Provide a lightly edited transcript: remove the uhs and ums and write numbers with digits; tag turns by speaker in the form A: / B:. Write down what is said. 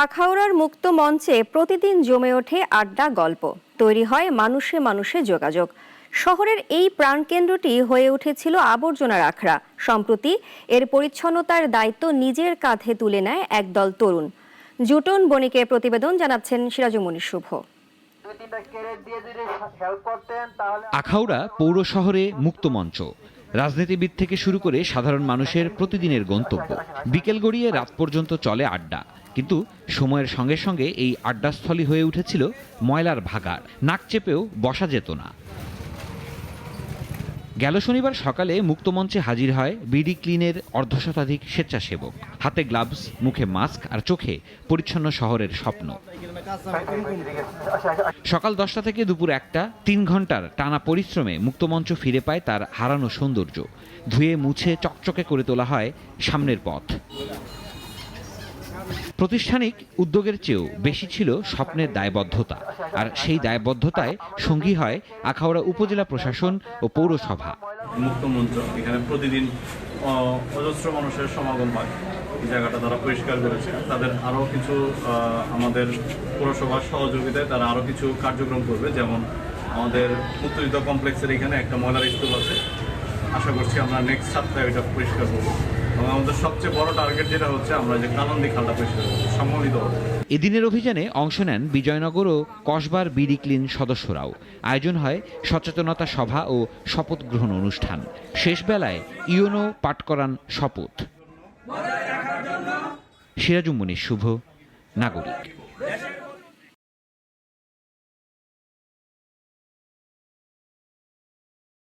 A: আখাউড়ার মুক্ত মঞ্চে প্রতিদিন জমে ওঠে আড্ডা গল্প, তৈরি হয় মানুষে মানুষে যোগাযোগ। শহরের এই প্রাণকেন্দ্রটি হয়ে উঠেছিল আবর্জনার আখড়া। সম্প্রতি এর পরিচ্ছন্নতার দায়িত্ব নিজের কাঁধে তুলে নেয় একদল তরুণ। জুটন বণিকের প্রতিবেদন, জানাচ্ছেন সিরাজুমনি শুভ।
B: আখাউড়া পৌর শহরে মুক্ত মঞ্চ, রাজনীতিবিদ থেকে শুরু করে সাধারণ মানুষের প্রতিদিনের গন্তব্য। বিকেল গড়িয়ে রাত পর্যন্ত চলে আড্ডা, কিন্তু সময়ের সঙ্গে সঙ্গে এই আড্ডাস্থলই হয়ে উঠেছিল ময়লার ভাগাড়। নাক চেপেও বসা যেত না। গেল শনিবার সকালে মুক্তমঞ্চে হাজির হয় বিডি ক্লিনের অর্ধশতাধিক স্বেচ্ছাসেবক। হাতে গ্লাভস, মুখে মাস্ক আর চোখে পরিচ্ছন্ন শহরের স্বপ্ন। সকাল 10টা থেকে দুপুর 1টা, 3 ঘন্টার টানা পরিশ্রমে মুক্তমঞ্চ ফিরে পায় তার হারানো সৌন্দর্য। ধুয়ে মুছে চকচকে করে তোলা হয় সামনের পথ। প্রাতিষ্ঠানিক উদ্যোগের চেয়েও বেশি ছিল স্বপ্নের দায়বদ্ধতা, আর সেই দায়বদ্ধতায় সঙ্গী হয় আখাউড়া উপজেলা প্রশাসন ও পৌরসভা।
C: মুক্ত মঞ্চ, এখানে প্রতিদিন অজস্র মানুষের সমাগম হয়। এই জায়গাটা তারা পরিষ্কার করেছে। তাদের আরও কিছু আমাদের পৌরসভার সহযোগিতায় তারা আরও কিছু কার্যক্রম করবে, যেমন আমাদের মুক্তিযুদ্ধ কমপ্লেক্সের এখানে একটা ময়লার স্তূপ আছে। আশা করছি আমরা নেক্সট সপ্তাহে এটা পরিষ্কার করবো। এবং আমাদের সবচেয়ে বড় টার্গেট যেটা হচ্ছে আমরা যে কানন্দি খালটা পরিষ্কার করবো সম্মিলিত হবে।
B: এদিনের অভিযানে অংশ নেন বিজয়নগর ও কসবার বিডি ক্লিন সদস্যরাও। আয়োজন হয় সচেতনতা সভা ও শপথ গ্রহণ অনুষ্ঠান। শেষ বেলায় ইউনো পাঠ করান শপথ। সিরাজুম মুনির শুভ, নাগরিক।